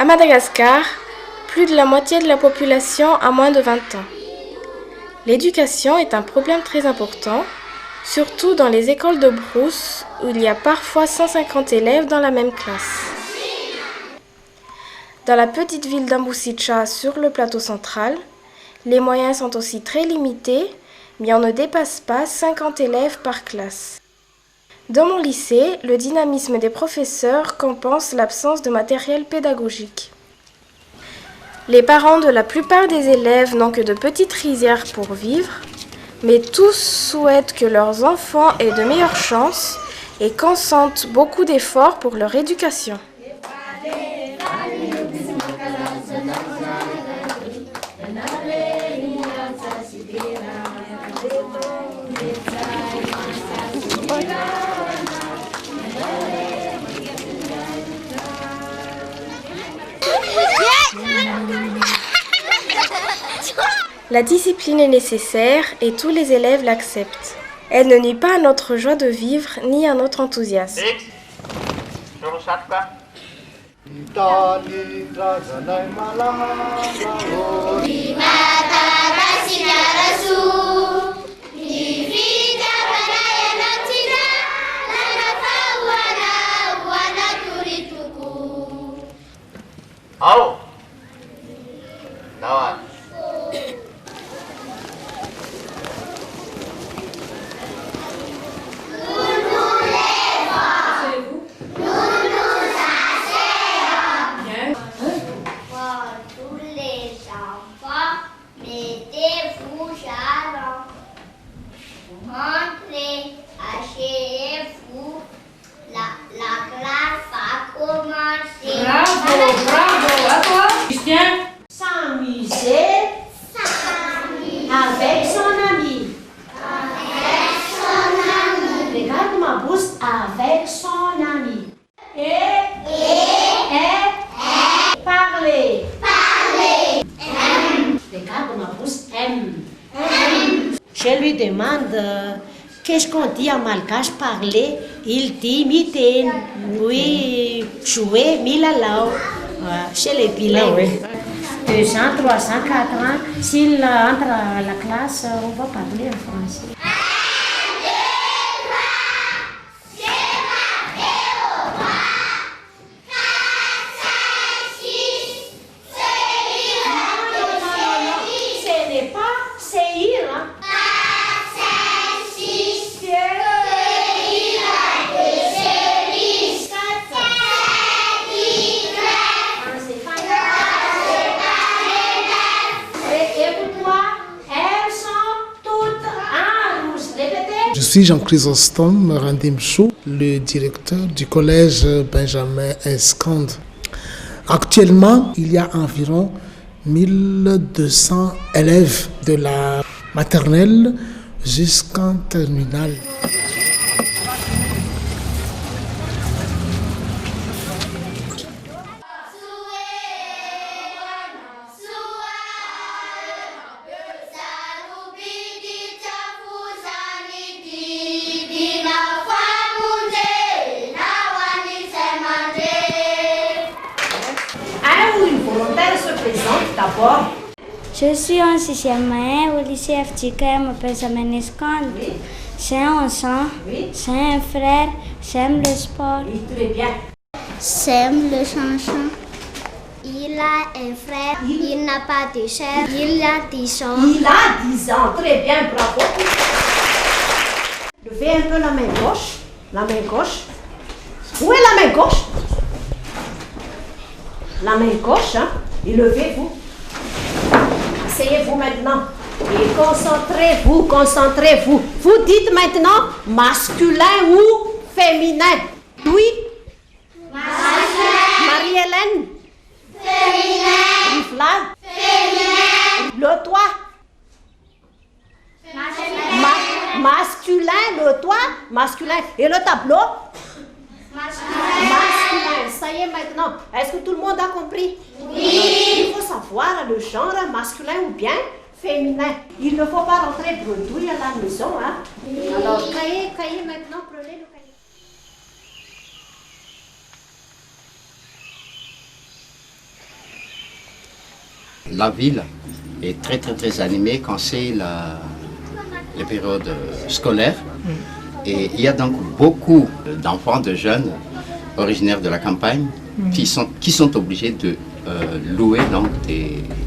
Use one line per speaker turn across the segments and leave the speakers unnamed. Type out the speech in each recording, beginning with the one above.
À Madagascar, plus de la moitié de la population a moins de 20 ans. L'éducation est un problème très important, surtout dans les écoles de brousse où il y a parfois 150 élèves dans la même classe. Dans la petite ville d'Ambusicha sur le plateau central, les moyens sont aussi très limités, mais on ne dépasse pas 50 élèves par classe. Dans mon lycée, le dynamisme des professeurs compense l'absence de matériel pédagogique. Les parents de la plupart des élèves n'ont que de petites rizières pour vivre, mais tous souhaitent que leurs enfants aient de meilleures chances et consentent beaucoup d'efforts pour leur éducation. La discipline est nécessaire et tous les élèves l'acceptent. Elle ne nuit pas à notre joie de vivre ni à notre enthousiasme.
Entrez, asseyez-vous, la classe va commencer.
Bravo, à toi. Christian.
S'amuser avec son ami. Regarde ma bouche avec son ami. Et parler. Regarde ma bouche aime. Je lui demande qu'est-ce qu'on dit en malgache parler. Il dit mitaine, oui, jouer, milalau. Chez les bilingues. 200, 300, 4 ans, s'il entre à la classe, on va parler en français. Ce n'est pas séir, hein?
Je suis Jean Chrysostome Randimchou, le directeur du collège Benjamin Escande. Actuellement, il y a environ 1200 élèves de la maternelle jusqu'en terminale.
Je suis en 6e année au lycée FTK, je m'appelle Benjamin Escande. J'ai un enfant, j'ai un frère, j'aime le sport.
J'aime le chanson. Il a un frère, il n'a pas de sœur, il a 10 ans.
Il a 10 ans, très bien, bravo. Levez un peu la main gauche, la main gauche. Où est la main gauche? La main gauche, hein? Et levez-vous. Asseyez-vous maintenant. Et concentrez-vous, concentrez-vous. Vous dites maintenant masculin ou féminin? Oui? Masculin. Marie-Hélène? Féminin. Vlad? Féminin. Le toit? Masculin, le toit? Masculin. Et le tableau? Masculin. Ça y est maintenant. Est-ce que tout le monde a compris? Oui. Il faut savoir le genre masculin ou bien féminin. Il ne faut pas rentrer bredouille à la maison. Hein? Oui. Alors, cahier maintenant, prenez le cahier.
la ville est très très très animée quand c'est les périodes scolaires. Et il y a donc beaucoup d'enfants, de jeunes originaires de la campagne qui sont obligés de louer donc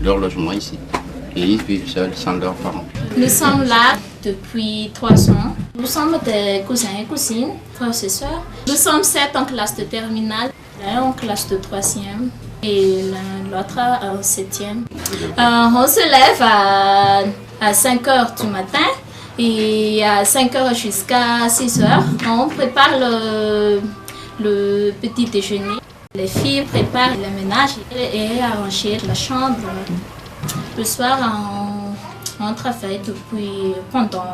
leur logement ici. Et ils vivent seuls, sans leurs parents.
Nous sommes là depuis 3 ans. Nous sommes des cousins et cousines, frères et sœurs. Nous sommes 7 en classe de terminale, l'un en classe de 3e et l'autre en 7e. On se lève à 5 h du matin et à 5 h jusqu'à 6 h, on prépare le petit déjeuner. Les filles préparent le ménage et arrangent la chambre. Le soir, on travaille pendant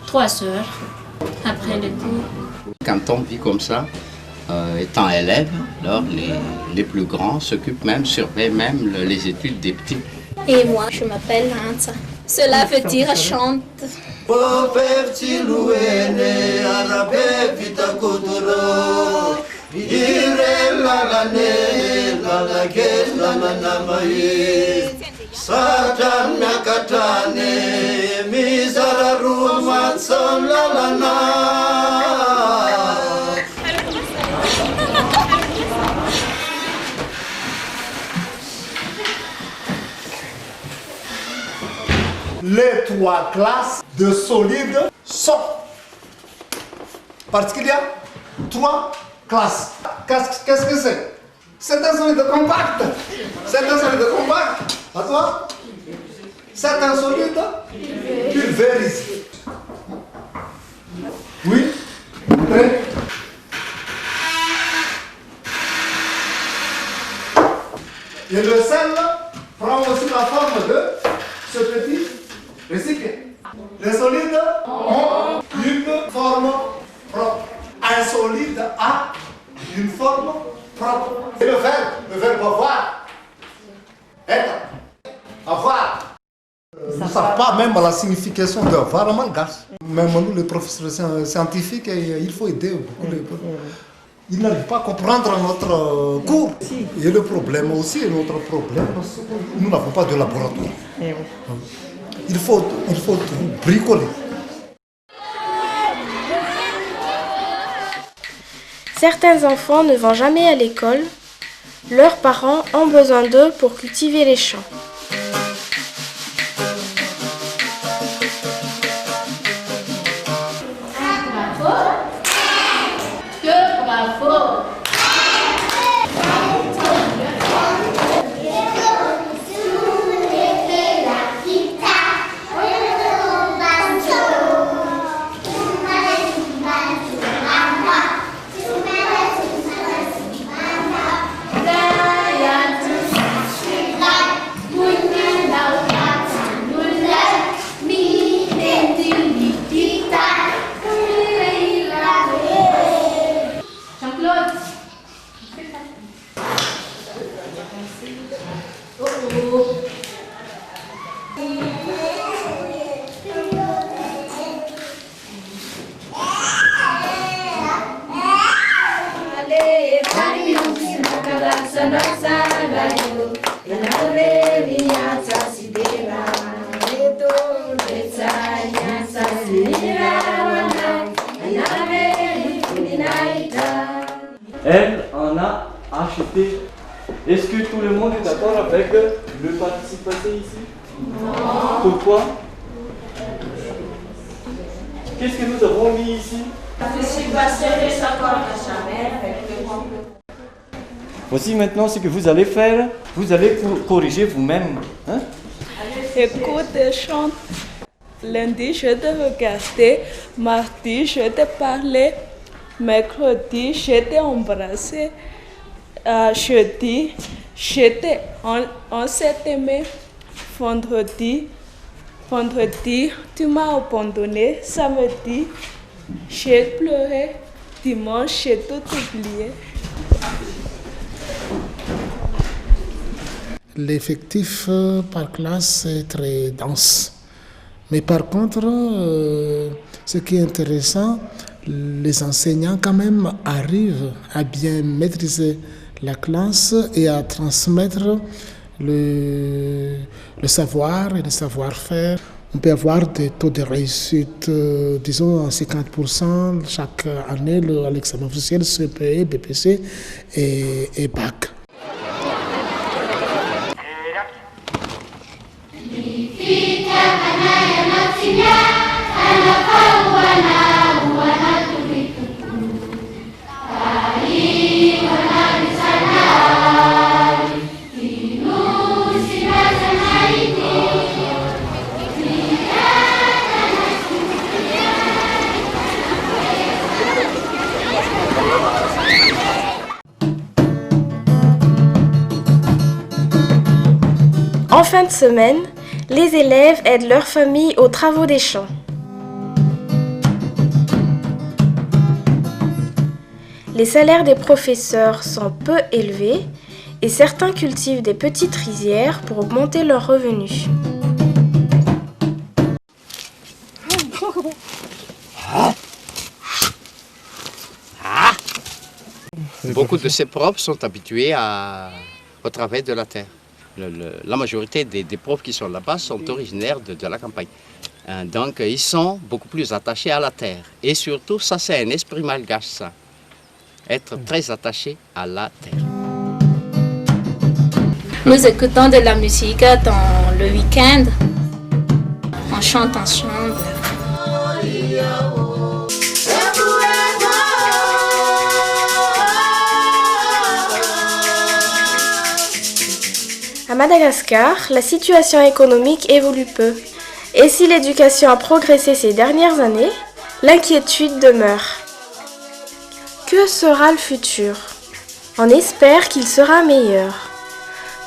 3 heures après le cours.
Quand on vit comme ça, étant élève, alors les plus grands s'occupent même, surveillent même les études des petits.
Et moi, je m'appelle Hansa. Cela veut dire chante.
Les 3 classes de solides sont. Parce qu'il y a 3 classes. Qu'est-ce que c'est? C'est un solide compact. C'est un solide compact. À toi? C'est un solide pulvérisé. Oui? Prêt? Et le sel prend aussi la forme de ce petit récipient. Les solides ont une forme propre. Un solide a une forme propre. Et le verbe avoir, être, avoir. Ils ne savent pas même la signification de avoir en malgache. Même nous, les professeurs scientifiques, il faut aider beaucoup. Ils n'arrivent pas à comprendre notre cours. Et le problème aussi, notre problème, nous n'avons pas de laboratoire. Il faut tout bricoler.
Certains enfants ne vont jamais à l'école. Leurs parents ont besoin d'eux pour cultiver les champs.
Elle en a acheté. Est-ce que tout le monde est d'accord avec le participe passé ici? Non. Pourquoi? Qu'est-ce que nous avons mis ici? Participe passé, les accords de sa mère avec le grand. Voici maintenant ce que vous allez faire. Vous allez corriger vous-même. Hein?
Écoute et chante. Lundi, je te regardais. Mardi, je te parlais. Mercredi, je t'ai embrassé. Jeudi, on s'est aimé. Vendredi, tu m'as abandonné. Samedi, j'ai pleuré. Dimanche, j'ai tout oublié.
L'effectif par classe est très dense. Mais par contre, ce qui est intéressant, les enseignants quand même arrivent à bien maîtriser la classe et à transmettre le savoir et le savoir-faire. On peut avoir des taux de réussite, disons, à 50% chaque année à l'examen officiel CPE, BPC et BAC.
En fin de semaine, les élèves aident leurs familles aux travaux des champs. Les salaires des professeurs sont peu élevés et certains cultivent des petites rizières pour augmenter leurs revenus.
Beaucoup de ces profs sont habitués au travail de la terre. La majorité des profs qui sont là-bas sont originaires de la campagne. Donc ils sont beaucoup plus attachés à la terre. Et surtout, ça c'est un esprit malgache, ça. Être très attaché à la terre.
Nous écoutons de la musique dans le week-end. On chante ensemble.
À Madagascar, la situation économique évolue peu. Et si l'éducation a progressé ces dernières années, l'inquiétude demeure. Que sera le futur? On espère qu'il sera meilleur.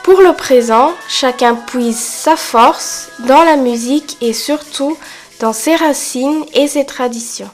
Pour le présent, chacun puise sa force dans la musique et surtout dans ses racines et ses traditions.